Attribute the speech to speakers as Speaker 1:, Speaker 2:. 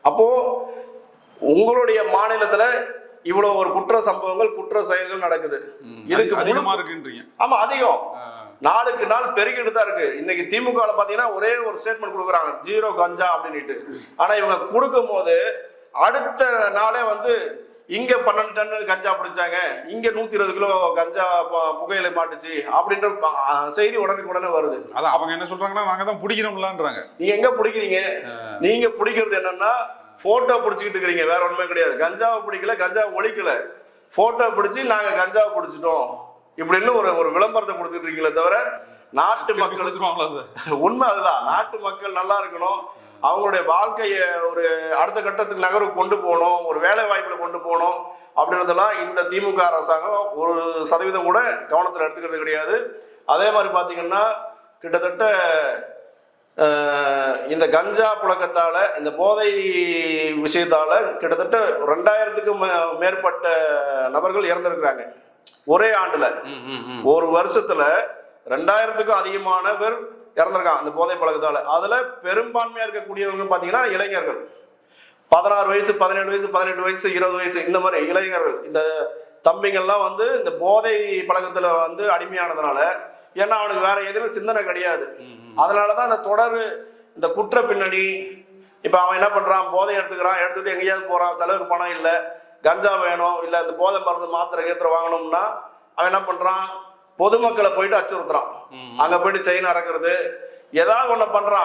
Speaker 1: அப்போ உங்களுடைய மாநிலத்துல இவ்வளவு ஒரு குற்ற சம்பவங்கள் குற்ற செயல்கள் நடக்குது. இதுக்கு
Speaker 2: அதிகமா இருக்குன்றீங்க.
Speaker 1: ஆமா, அதிகம். நாளுக்கு நாள் பெருகிட்டு தான் இருக்கு. இன்னைக்கு திமுக பாத்தீங்கன்னா ஒரே ஒரு ஸ்டேட்மெண்ட் கொடுக்குறாங்க, 0 கஞ்சா அப்படின்ட்டு. ஆனா இவங்க கொடுக்கும் போது அடுத்த நாளே வந்து இங்க 12 டன் கஞ்சா பிடிச்சாங்க, இங்க 120 கிலோ கஞ்சா புகையில மாட்டுச்சு அப்படின்ற செய்தி உடனே வருது.
Speaker 2: அதான் அவங்க என்ன சொல்றாங்கன்னா, நாங்க தான் பிடிக்கிறோம்லான்றாங்க.
Speaker 1: நீங்க எங்க பிடிக்கிறீங்க? நீங்க பிடிக்கிறது என்னன்னா போட்டோ பிடிச்சிக்கிட்டு இருக்கிறீங்க, வேற ஒண்ணுமே கிடையாது. கஞ்சாவை பிடிக்கல, கஞ்சாவை ஒழிக்கல, போட்டோ பிடிச்சி நாங்க கஞ்சாவை பிடிச்சிட்டோம் இப்படின்னு ஒரு விளம்பரத்தை கொடுத்துட்டு இருக்கீங்களே தவிர நாட்டு மக்களுக்கு உண்மை அதுதான். நாட்டு மக்கள் நல்லா இருக்கணும், அவங்களுடைய வாழ்க்கையை ஒரு அடுத்த கட்டத்துக்கு நகருக்கு கொண்டு போகணும், ஒரு வேலை வாய்ப்புல கொண்டு போகணும் அப்படின்றதெல்லாம் இந்த திமுக அரசாங்கம் 1% கூட கவனத்தில் எடுத்துக்கிறது கிடையாது. அதே மாதிரி பாத்தீங்கன்னா கிட்டத்தட்ட இந்த கஞ்சா புழக்கத்தால, இந்த போதை விஷயத்தால கிட்டத்தட்ட 2000க்கும் மேற்பட்ட நபர்கள் இறந்திருக்கிறாங்க ஒரே ஆண்டுல. ஒரு வருஷத்துல 2000க்கும் அதிகமான பேர் இறந்திருக்காங்க இந்த போதை பழக்கத்தால. அதுல பெரும்பான்மையா இருக்கக்கூடியவங்க பாத்தீங்கன்னா இளைஞர்கள், 16 வயசு 17 வயசு 18 வயசு 20 வயசு இந்த மாதிரி இளைஞர்கள். இந்த தம்பிங்கள்லாம் வந்து இந்த போதை பழக்கத்துல வந்து அடிமையானதுனால, ஏன்னா அவனுக்கு வேற எதுவுமே சிந்தனை கிடையாது. அதனாலதான் இந்த தொடர் இந்த குற்ற பின்னணி. இப்ப அவன் என்ன பண்றான், போதை எடுத்துக்கிறான், எடுத்துக்கிட்டு எங்கேயாவது போறான், செலவுக்கு பணம் இல்லை, கஞ்சா வேணும், இல்ல இந்த போதை மருந்து மாத்திரை ஏத்திர வாங்கணும்னா அவன் என்ன பண்றான், பொதுமக்களை போயிட்டு அச்சுறுத்துறான், அங்க போயிட்டு செயின் அறக்குறது, ஏதாவது ஒண்ணு பண்றான்.